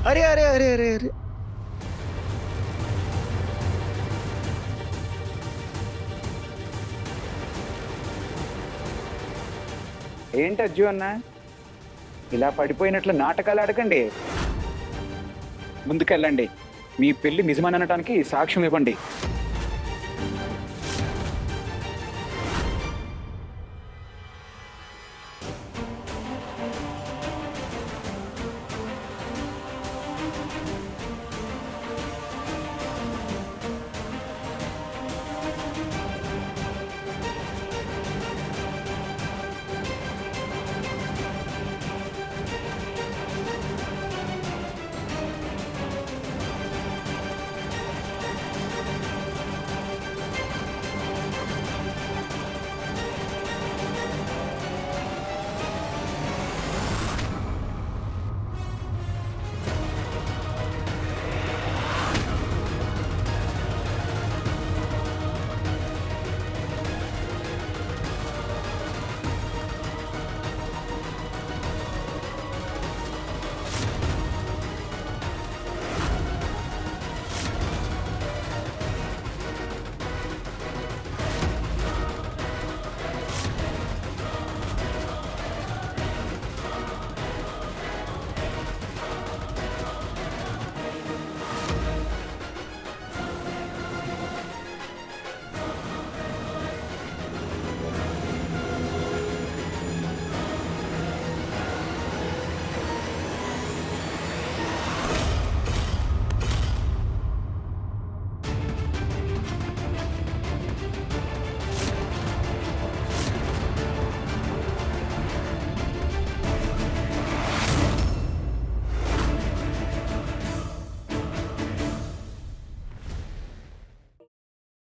అరే అరే అరే అరే అరే ఏంటి అజ్జు అన్న ఇలా పడిపోయినట్లు నాటకాలు ఆడకండి. ముందుకెళ్ళండి, మీ పెళ్లి నిజమనటానికి సాక్ష్యం ఇవ్వండి.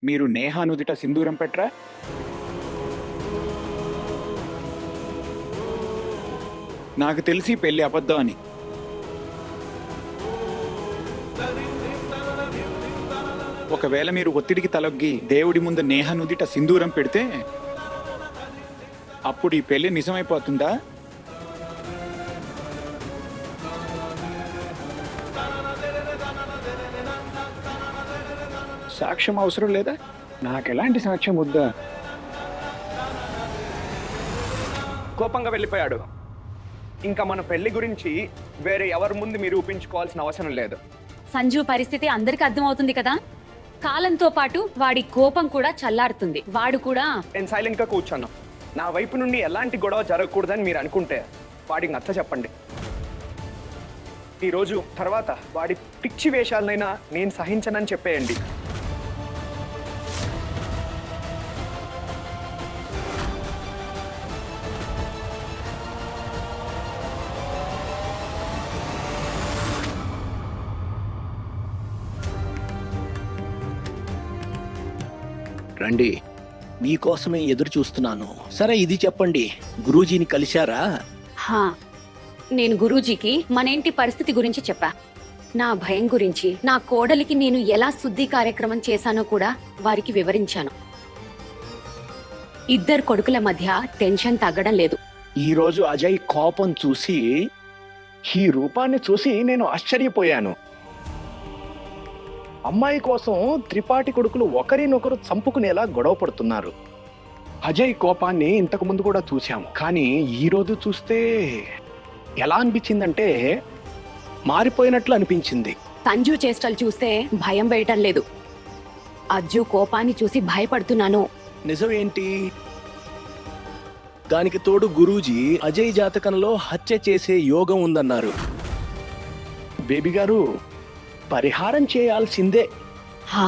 మీరు నేహా నుదిట సింధూరం పెట్రా? నాకు తెలిసి పెళ్లి అబద్ధం అని. ఒకవేళ మీరు ఒత్తిడికి తలొగ్గి దేవుడి ముందు నేహా నుదిట సింధూరం పెడితే అప్పుడు ఈ పెళ్లి నిజమైపోతుందా? సాక్ష్యం అవసరం లేదా? నాకెలాంటి సాక్ష్యం వద్దా? కోపంగా వెళ్ళిపోయాడు. ఇంకా మన పెళ్లి గురించి వేరే ఎవరి ముందు మీరు ఊపించుకోవాల్సిన అవసరం లేదు. సంజు పరిస్థితి అందరికి అర్థమవుతుంది కదా. కాలంతో పాటు వాడి కోపం కూడా చల్లారుతుంది. వాడు కూడా నేను సైలెంట్ గా కూర్చున్నాను. నా వైపు నుండి ఎలాంటి గొడవ జరగకూడదని మీరు అనుకుంటే వాడికి నచ్చ చెప్పండి. ఈరోజు తర్వాత వాడి పిచ్చి వేషాలనైనా నేను సహించనని చెప్పేయండి. రండి, మీకోసమే ఎదురు చూస్తున్నాను. సరే ఇది చెప్పండి, గురూజీని కలిశారా? హా, నేను గురూజీకి మన ఇంటి పరిస్థితి గురించి చెప్పా. నా భయం గురించి, నా కోడలికి నేను ఎలా శుద్ధి కార్యక్రమం చేశానో కూడా వారికి వివరించాను. ఇద్దరు కొడుకుల మధ్య టెన్షన్ తగ్గడం లేదు. ఈరోజు అజయ్ కోపం చూసి, ఈ రూపాన్ని చూసి నేను ఆశ్చర్యపోయాను. అమ్మాయి కోసం త్రిపాఠి కొడుకులు ఒకరినొకరు చంపుకునేలా గొడవ పడుతున్నారు. అజయ్ కోపాన్ని ఇంతకు ముందు కూడా చూశాము, కానీ ఈరోజు చూస్తే ఎలా అనిపించిందంటే మారిపోయినట్లు అనిపించింది. సంజు చేష్టలు చూస్తే భయం వేయటం లేదు. అజ్జు కోపాన్ని చూసి భయపడుతున్నాను. నిజమేంటి? దానికి తోడు గురూజీ అజయ్ జాతకంలో హత్య చేసే యోగం ఉందన్నారు. బేబీ గారు, పరిహారం చేయాల్సిందే. హా,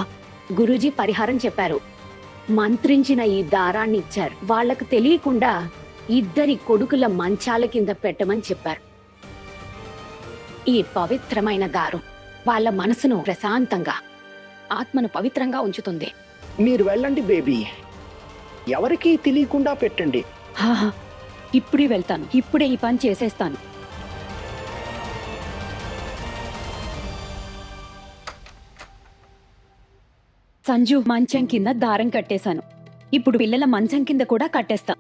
గురూజీ పరిహారం చెప్పారు. మంత్రించిన ఈ దారాన్ని ఇచ్చారు. వాళ్లకు తెలియకుండా ఇద్దరి కొడుకుల మంచాల కింద పెట్టమని చెప్పారు. ఈ పవిత్రమైన దారం వాళ్ళ మనసును ప్రశాంతంగా, ఆత్మను పవిత్రంగా ఉంచుతుంది. మీరు వెళ్ళండి బేబీ, ఎవరికీ తెలియకుండా పెట్టండి. హాహా, ఇప్పుడే వెళ్తాను. ఇప్పుడే ఈ పని చేసేస్తాను. సంజు మంచం కింద దారం కట్టేశాను. ఇప్పుడు పిల్లల మంచం కింద కూడా కట్టేస్తా.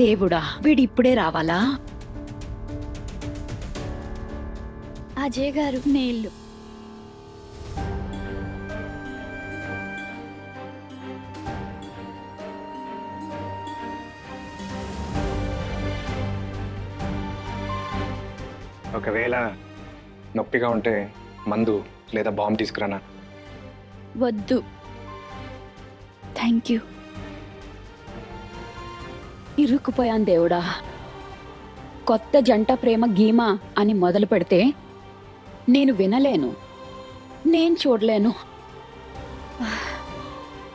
దేవుడా, వీడిప్పుడే రావాలా? అజయ్ గారు, నీళ్ళు. ఒకవేళ నొప్పిగా ఉంటే మందు లేదా బాంబు తీసుకురానా? వద్దు, థ్యాంక్ యూ. ఇరుక్కుపోయాను దేవుడా. కొత్త జంట ప్రేమ గీమా అని మొదలు పెడితే నేను వినలేను, నేను చూడలేను.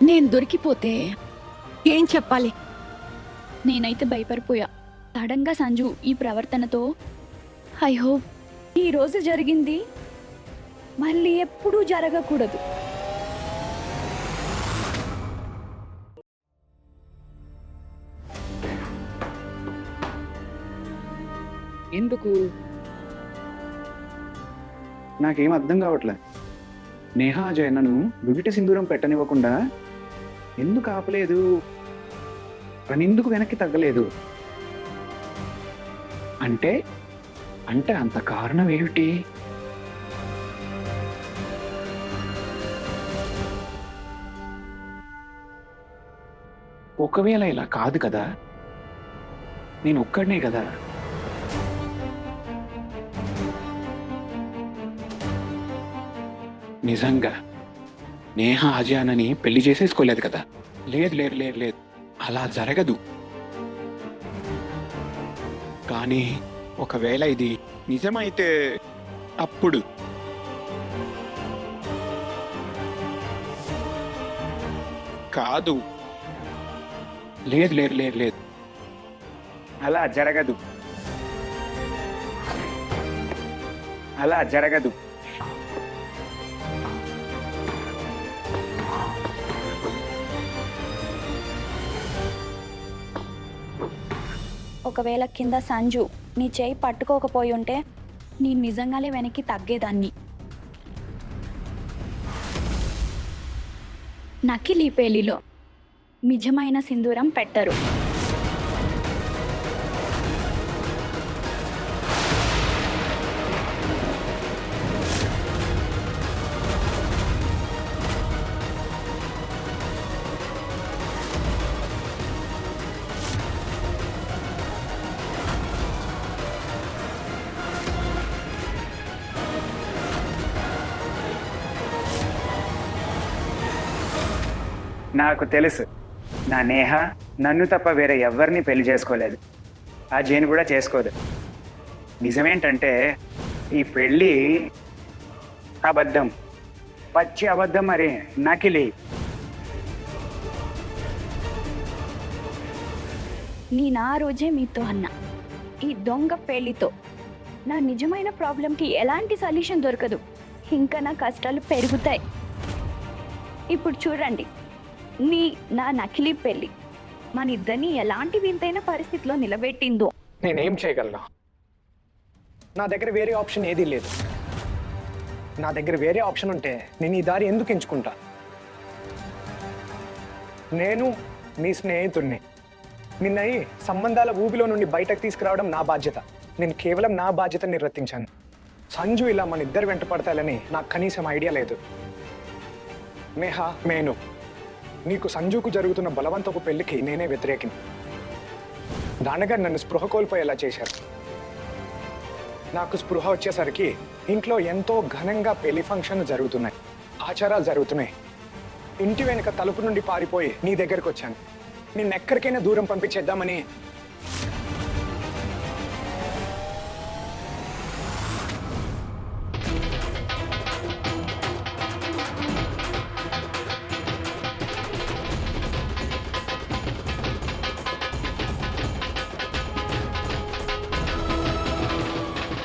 నేను దొరికిపోతే ఏం చెప్పాలి? నేనైతే భయపడిపోయా. సడన్ గా సంజు ఈ ప్రవర్తనతో ఐ హోప్ ఈ రోజు జరిగింది మళ్ళీ ఎప్పుడూ జరగకూడదు. ఎందుకు? నాకేం అర్థం కావట్లే. నేహా అజయ్ నన్ను వివిటి సింధూరం పెట్టనివ్వకుండా ఎందుకు ఆపలేదు? తను ఎందుకు వెనక్కి తగ్గలేదు? అంటే అంటే అంత కారణం ఏమిటి? ఒకవేళ ఇలా కాదు కదా, నేను ఒక్కడనే కదా. నిజంగా నేహా అజయానని పెళ్లి చేసేసుకోలేదు కదా? లేదు లేదు లేదు లేదు, అలా జరగదు. కానీ ఒకవేళ ఇది నిజమైతే అప్పుడు కాదు. లేదు లేదు లేదు లేదు, అలా జరగదు, అలా జరగదు. ఒకవేళ కింద సంజు నీ చేయి పట్టుకోకపోయి ఉంటే నేను నిజంగానే వెనక్కి తగ్గేదాన్ని. నకిలీ పెళ్లిలో నిజమైన సింధూరం పెట్టరు. నాకు తెలుసు, నా నేహ నన్ను తప్ప వేరే ఎవరిని పెళ్లి చేసుకోలేదు. ఆ జైన్ కూడా చేసుకోదు. నిజమేంటంటే ఈ పెళ్ళి అబద్ధం, పచ్చి అబద్ధం, మరి నకిలీ. నేను ఆ రోజే మీతో అన్నా, ఈ దొంగ పెళ్లితో నా నిజమైన ప్రాబ్లంకి ఎలాంటి సొల్యూషన్ దొరకదు, ఇంకా నా కష్టాలు పెరుగుతాయి. ఇప్పుడు చూడండి, నా నకిలీ పెళ్లి మన ఇద్దరిని ఎలాంటి వింతైన పరిస్థితిలో నిలబెట్టిందో. నేనేం చేయగలను? నా దగ్గర వేరే ఆప్షన్ ఏదీ లేదు. నా దగ్గర వేరే ఆప్షన్ ఉంటే నేను ఈ దారి ఎందుకు ఎంచుకుంటా? నేను నీ స్నేహితుడిని. నిన్న ఈ సంబంధాల ఊబిలో నుండి బయటకు తీసుకురావడం నా బాధ్యత. నేను కేవలం నా బాధ్యత నిర్వర్తించాను. సంజు ఇలా మన ఇద్దరు వెంట పడతాలని నాకు కనీసం ఐడియా లేదు. నేహా, మేను, నీకు సంజుకు జరుగుతున్న బలవంతపు పెళ్లికి నేనే వ్యతిరేకిని. నాన్నగారు నన్ను స్పృహ కోల్పోయేలా చేశారు. నాకు స్పృహ వచ్చేసరికి ఇంట్లో ఎంతో ఘనంగా పెళ్లి ఫంక్షన్ జరుగుతున్నాయి, ఆచారాలు జరుగుతున్నాయి. ఇంటి వెనుక తలుపు నుండి పారిపోయి నీ దగ్గరకు వచ్చాను, నిన్నెక్కడికైనా దూరం పంపించేద్దామని.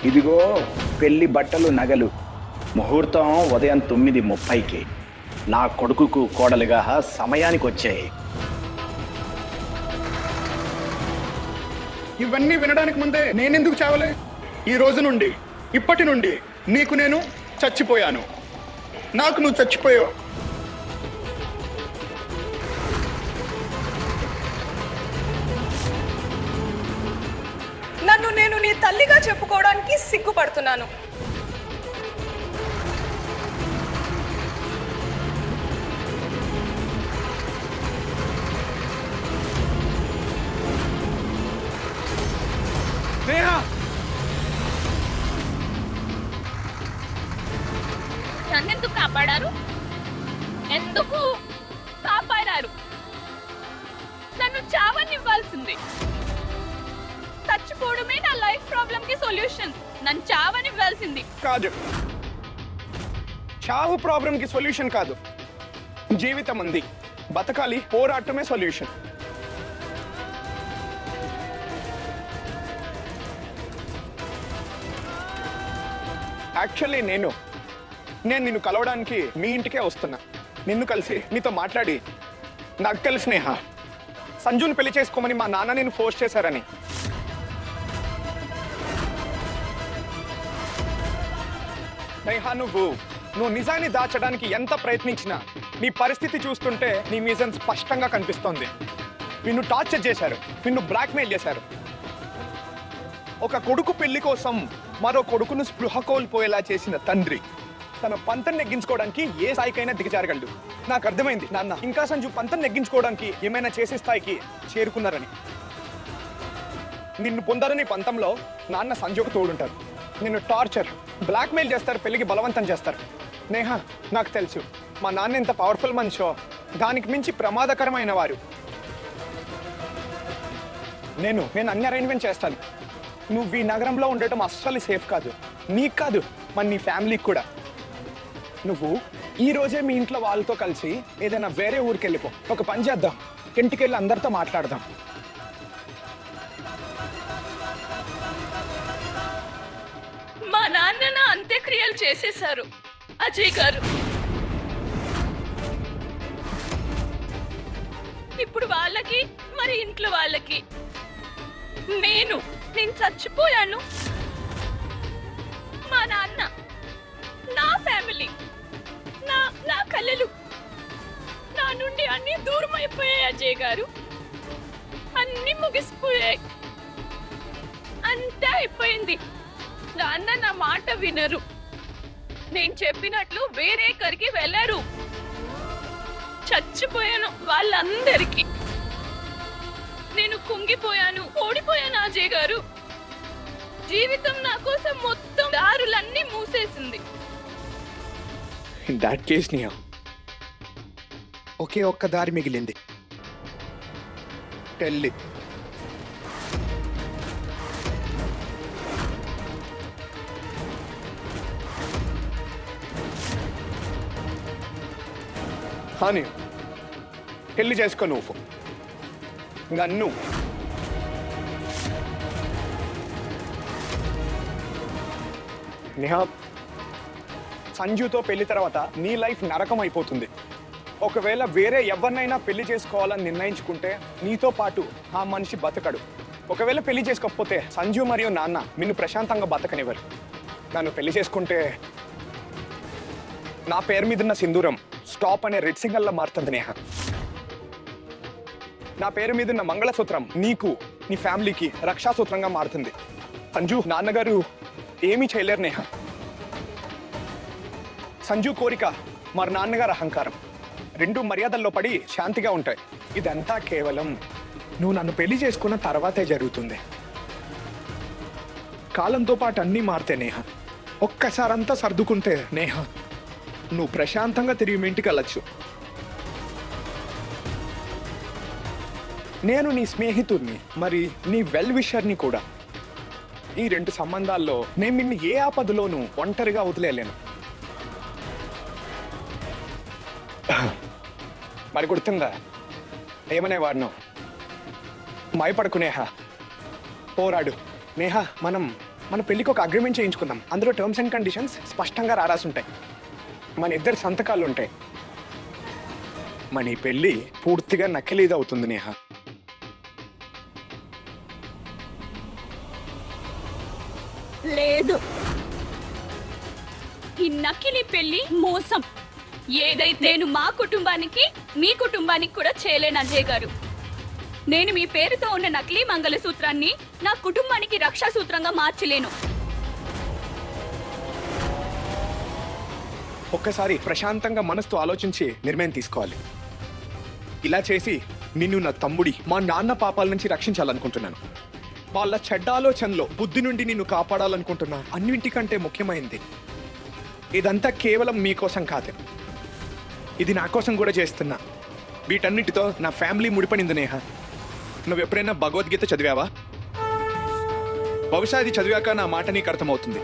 ఇదిగో పెళ్లి బట్టలు, నగలు. ముహూర్తం ఉదయం 9:30కి. నా కొడుకుకు కోడలుగా సమయానికి వచ్చాయి. ఇవన్నీ వినడానికి ముందే నేనెందుకు చావలే? ఈ రోజు నుండి, ఇప్పటి నుండి నీకు నేను చచ్చిపోయాను, నాకు నువ్వు చచ్చిపోయావు. తల్లిగా చెప్పుకోవడానికి సిగ్గుపడుతున్నాను. నన్నెందుకు కాపాడారు? ఎందుకు కాపాడారు? నన్ను చావనివ్వాల్సింది. చచ్చిపోవడమే నా లైఫ్ ప్రాబ్లం కి సొల్యూషన్. నన్ను చావనివ్వాల్సింది. కాదు, చావు ప్రాబ్లం కి సొల్యూషన్ కాదు. జీవితం ఉంది, బతకాలి, పోరాటమే సొల్యూషన్. యాక్చువల్లీ నేను నిన్ను కలవడానికి మీ ఇంటికే వస్తున్నా. నిన్ను కలిసి నీతో మాట్లాడి నాకు తెలుసు స్నేహ, సంజుని పెళ్లి చేసుకోమని మా నాన్న నేను ఫోర్స్ చేశారని. నేహ, నువ్వు నిజాన్ని దాచడానికి ఎంత ప్రయత్నించినా నీ పరిస్థితి చూస్తుంటే నీ మీజన్ స్పష్టంగా కనిపిస్తోంది. నిన్ను టార్చర్ చేశారు, నిన్ను బ్లాక్మెయిల్ చేశారు. ఒక కొడుకు పెళ్లి కోసం మరో కొడుకును స్పృహ కోల్పోయేలా చేసిన తండ్రి తన పంతం నెగ్గించుకోవడానికి ఏ స్థాయికైనా దిగజారగలడు. నాకు అర్థమైంది నాన్న ఇంకా సంజు పంతం నెగ్గించుకోవడానికి ఏమైనా చేసే స్థాయికి చేరుకున్నారని. నిన్ను పొందారని పంతంలో నాన్న సంజుకు తోడుంటారు. నిన్ను టార్చర్, బ్లాక్మెయిల్ చేస్తారు, పెళ్లికి బలవంతం చేస్తారు. నేహ, నాకు తెలుసు మా నాన్న ఎంత పవర్ఫుల్ మనిషో, దానికి మించి ప్రమాదకరమైన వారు. నేను అన్ని అరేంజ్మెంట్ చేస్తాను. నువ్వు ఈ నగరంలో ఉండటం అస్సలు సేఫ్ కాదు, నీకు కాదు, మన నీ ఫ్యామిలీకి కూడా. నువ్వు ఈ రోజే మీ ఇంట్లో వాళ్ళతో కలిసి ఏదైనా వేరే ఊరికి వెళ్ళిపో. ఒక పని చేద్దాం, ఇంటికి వెళ్ళి అందరితో మాట్లాడదాం. మా నాన్న నా అంత్యక్రియలు చేసేశారు అజయ్ గారు. ఇప్పుడు వాళ్ళకి, మరి ఇంట్లో వాళ్ళకి నేను చచ్చిపోయాను. మా నాన్న, నా ఫ్యామిలీ, నా కళలు నా నుండి అన్ని దూరం అయిపోయాయి అజయ్ గారు. అన్ని ముగిసిపోయాయి, అంతా అయిపోయింది. నాన్న నా మాట వినరు. నేను చెప్పినట్లు వేరే ఎక్కడికి వెళ్ళరు. చచ్చిపోయాను వాళ్ళందరికీ. నేను కుంగిపోయాను, ఓడిపోయాను అజయ్ గారు. జీవితం నా కోసం మొత్తం దారులన్నీ మూసేసింది. ఇన్ దాట్ కేస్ నియా, ఒకే ఒక్క దారి మిగిలింది, పెళ్ళి. హాని, పెళ్లి చేసుకో నువ్వు. నన్ను నిహా, సంజుతో పెళ్లి తర్వాత నీ లైఫ్ నరకం అయిపోతుంది. ఒకవేళ వేరే ఎవరినైనా పెళ్లి చేసుకోవాలని నిర్ణయించుకుంటే నీతో పాటు ఆ మనిషి బతకడు. ఒకవేళ పెళ్లి చేసుకోకపోతే సంజు మరియు నాన్న నిన్ను ప్రశాంతంగా బతకనివ్వరు. నన్ను పెళ్లి చేసుకుంటే నా పేరు మీదున్న సింధూరం స్టాప్ అనే రెడ్ సిగ్నల్లా మారుతుంది నేహ. నా పేరు మీదున్న మంగళసూత్రం నీకు, నీ ఫ్యామిలీకి రక్షాసూత్రంగా మారుతుంది. సంజు నాన్నగారు ఏమీ చేయలేరు నేహ. సంజు కోరిక మరి నాన్నగారు అహంకారం రెండు మర్యాదల్లో పడి శాంతిగా ఉంటాయి. ఇదంతా కేవలం నువ్వు నన్ను పెళ్లి చేసుకున్న తర్వాతే జరుగుతుంది. కాలంతో పాటు అన్నీ మారితే నేహ, ఒక్కసారంతా సర్దుకుంటే నేహ, నువ్వు ప్రశాంతంగా తిరిగి మీ ఇంటికి వెళ్ళచ్చు. నేను నీ స్నేహితుడిని, మరి నీ వెల్ విషర్ని కూడా. ఈ రెండు సంబంధాల్లో నేను నిన్ను ఏ ఆపదలోనూ ఒంటరిగా వదిలేయలేను. మరి గుర్తుందా ఏమనేవాడును? భయపడకు నేహ, పోరాడు. నేహ, మన పెళ్ళికి ఒక అగ్రిమెంట్ చేయించుకుందాం. అందులో టర్మ్స్ అండ్ కండిషన్స్ స్పష్టంగా రారాసి ఉంటాయి. మన ఇద్దరు సంతకాలు ఉంటాయి. మన ఈ పెళ్ళి పూర్తిగా నకిలీది అవుతుంది నేహ. లేదు, ఈ నకిలీ పెళ్లి మోసం. ఏదైతే నేను మా కుటుంబానికి, మీ కుటుంబానికి కూడా చేయలేను అజయ్ గారు. నేను మీ పేరుతో ఉన్న నకిలీ మంగళసూత్రాన్ని నా కుటుంబానికి రక్షా సూత్రంగా మార్చలేను. ఒక్కసారి ప్రశాంతంగా మనసుతో ఆలోచించి నిర్ణయం తీసుకోవాలి. ఇలా చేసి నిన్ను నా తమ్ముడి మా నాన్న పాపాల నుంచి రక్షించాలనుకుంటున్నాను. వాళ్ళ చెడ్డ ఆలోచనలో బుద్ధి నుండి నిన్ను కాపాడాలనుకుంటున్నా. అన్నింటికంటే ముఖ్యమైనది ఇదంతా కేవలం మీకోసం కాదు, ఇది నా కోసం కూడా చేస్తున్నా. వీటన్నిటితో నా ఫ్యామిలీ ముడిపడింది. నేహ, నువ్వు ఎప్పుడైనా భగవద్గీత చదివావా? బహుశా ఇది చదివాక నా మాట నీకు అర్థమవుతుంది.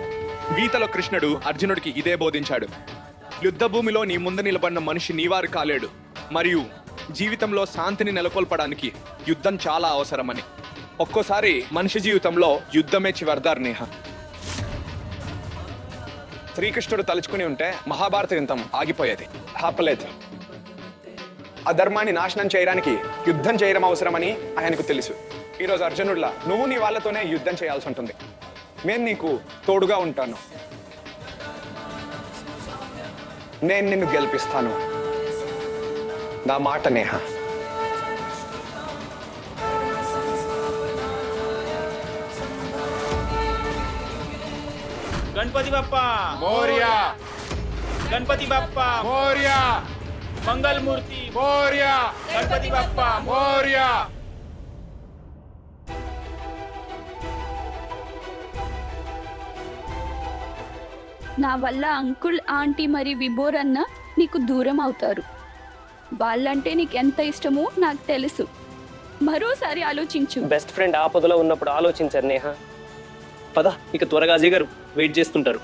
గీతలో కృష్ణుడు అర్జునుడికి ఇదే బోధించాడు. యుద్ధ భూమిలో నీ ముందు నిలబడిన మనిషి నీవారు కాలేడు, మరియు జీవితంలో శాంతిని నెలకొల్పడానికి యుద్ధం చాలా అవసరమని. ఒక్కోసారి మనిషి జీవితంలో యుద్ధమే చివరిదారు. నేహ, శ్రీకృష్ణుడు తలుచుకుని ఉంటే మహాభారత యుద్ధం ఆగిపోయేది. ఆపలేదు. అధర్మాన్ని నాశనం చేయడానికి యుద్ధం చేయడం అవసరమని ఆయనకు తెలుసు. ఈరోజు అర్జునుడిలా నువ్వు నీ వాళ్ళతోనే యుద్ధం చేయాల్సి ఉంటుంది. నేను నీకు తోడుగా ఉంటాను. నేను నిన్ను గెలిపిస్తాను. నా మాట నేహ. गणपति बप्पा మోరియా गणपति बप्पा మోరియా मंगल मूर्ति మోరియా गणपति बप्पा మోరియా. నా వల్ల అంకుల్, ఆంటీ మరి విబోర్ అన్న నీకు దూరం అవుతారు. వాళ్ళంటే నీకు ఎంత ఇష్టమో నాకు తెలుసు. మరోసారి ఆలోచించు. బెస్ట్ ఫ్రెండ్ ఆపదలో ఉన్నప్పుడు ఆలోచించారు నేహ. పద, ఇక త్వరగా అజయ్ గారు వెయిట్ చేస్తుంటారు.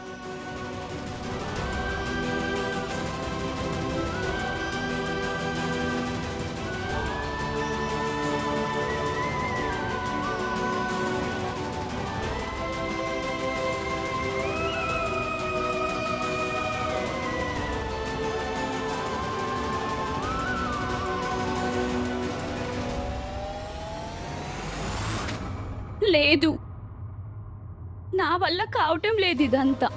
లేదు, నా వల్ల కావటం లేదు ఇదంతా.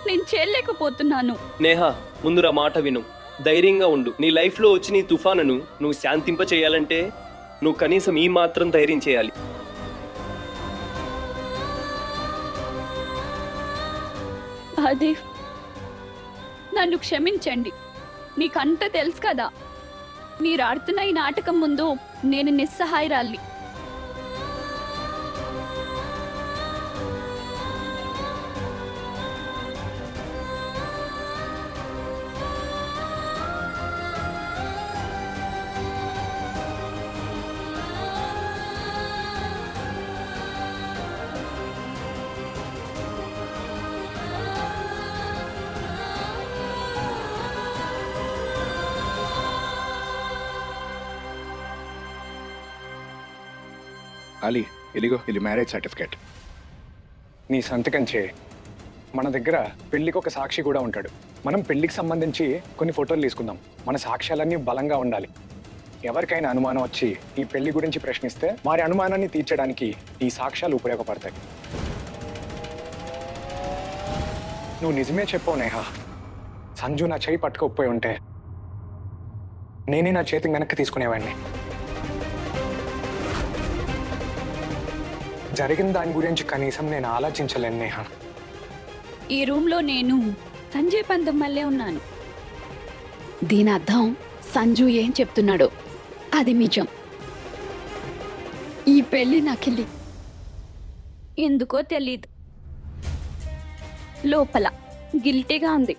నేను చేయలేకపోతున్నాను. నేహ, ముందురా మాట విను, ధైర్యంగా ఉండు. నీ లైఫ్లో వచ్చి నీ తుఫానును నువ్వు శాంతింప చేయాలంటే నువ్వు కనీసం ఈ మాత్రం ధైర్యం చేయాలి. అదే, నన్ను క్షమించండి. మీకంతా తెలుసు కదా, మీరు ఆడుతున్న ఈ నాటకం ముందు నేను నిస్సహాయరాలి. అలీ, ఇది మ్యారేజ్ సర్టిఫికేట్. నీ సంతకం చే. మన దగ్గర పెళ్లికి ఒక సాక్షి కూడా ఉంటాడు. మనం పెళ్లికి సంబంధించి కొన్ని ఫోటోలు తీసుకుందాం. మన సాక్ష్యాలన్నీ బలంగా ఉండాలి. ఎవరికైనా అనుమానం వచ్చి ఈ పెళ్లి గురించి ప్రశ్నిస్తే వారి అనుమానాన్ని తీర్చడానికి ఈ సాక్ష్యాలు ఉపయోగపడతాయి. నువ్వు నిజమే చెప్పావు నేహ. సంజు నా చేయి పట్టుకోకపోయి ఉంటే నేనే నా చేతిని వెనక్కి తీసుకునేవాడిని. జరిగిన దాని గురించి కనీసం నేను ఆలోచించలేను నేహ. ఈ రూమ్లో నేను సంజయ్ పంతం మళ్ళీ ఉన్నాను. దీని అర్థం సంజు ఏం చెప్తున్నాడో అది నిజం. ఈ పెళ్లి నకిలీ. ఎందుకో తెలీదు, లోపల గిల్టీగా ఉంది.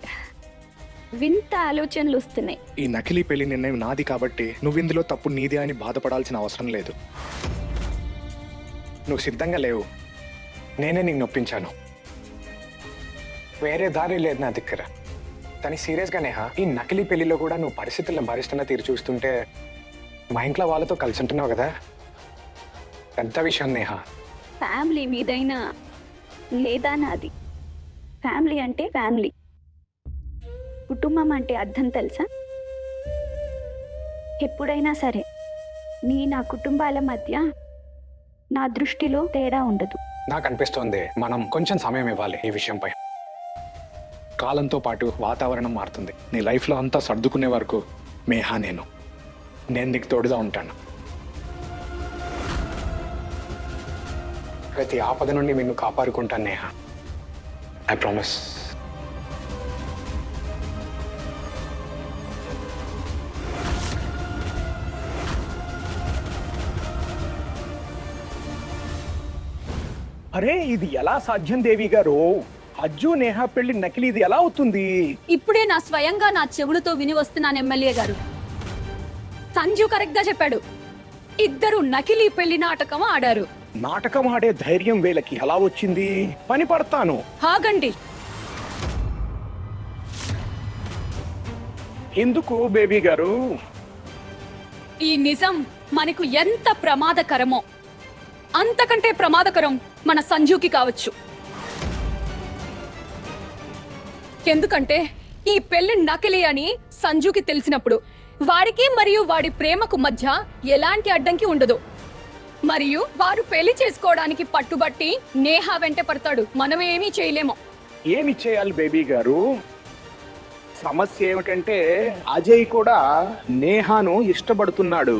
వింత ఆలోచనలు వస్తున్నాయి. ఈ నకిలీ పెళ్లి నిర్ణయం నాది కాబట్టి నువ్వు ఇందులో తప్పు నీదే అని బాధపడాల్సిన అవసరం లేదు. నువ్వు సిద్ధంగా లేవు, నేనే నీకు నొప్పించాను. వేరే దారి లేదు నా దగ్గర. కానీ సీరియస్గా నేహ, ఈ నకిలీ పెళ్లిలో కూడా నువ్వు పరిస్థితులను భరిస్తున్న తీరు చూస్తుంటే మా ఇంట్లో వాళ్ళతో కలిసి ఉంటున్నావు కదా, పెద్ద విషయం నేహ. ఫ్యామిలీ మీదైనా లేదా నాది. ఫ్యామిలీ అంటే ఫ్యామిలీ, కుటుంబం అంటే అర్థం తెలుసా? ఎప్పుడైనా సరే నా కుటుంబాల మధ్య నా దృష్టిలో తేడా ఉండదు. నాకు అనిపిస్తోంది మనం కొంచెం సమయం ఇవ్వాలి ఈ విషయంపై. కాలంతో పాటు వాతావరణం మారుతుంది. నీ లైఫ్లో అంతా సర్దుకునే వరకు మేహా నేను నీకు తోడుగా ఉంటాను. ప్రతి ఆపద నుండి నిన్ను కాపాడుకుంటాను నేహ. I promise. అరే ఇది ఎలా సాధ్యం దేవి గారు? అజ్జు నేహ పెళ్లి నకిలీ, ఇది ఎలా అవుతుంది? ఇప్పుడే నా స్వయంగా నా చెవులతో విని వస్తున్నాను ఎమ్మెల్యే గారు. సంజు కరెక్ట్ గా చెప్పాడు. ఇద్దరు నకిలీ పెళ్లి నాటకం ఆడారు. నాటకం ఆడే ధైర్యం వీళ్ళకి ఎలా వచ్చింది? పని పడతాను. ఆగండి. ఎందుకు బేబీ గారు? ఈ నిజం మనకు ఎంత ప్రమాదకరమో అంతకంటే ప్రమాదకరం మన సంజుకి కావచ్చు. ఎందుకంటే ఈ పెళ్లి నకిలీ అని సంజుకి తెలిసినప్పుడు వాడికి మరియు వాడి ప్రేమకు మధ్య ఎలాంటి అడ్డంకి ఉండదు. మరియు వారు పెళ్లి చేసుకోవడానికి పట్టుబట్టి నేహ వెంట పడతాడు. మనం ఏమీ చేయలేము. ఏమి చేయాలి బేబీ గారు? సమస్య ఏమిటంటే అజయ్ కూడా నేహాను ఇష్టపడుతున్నాడు.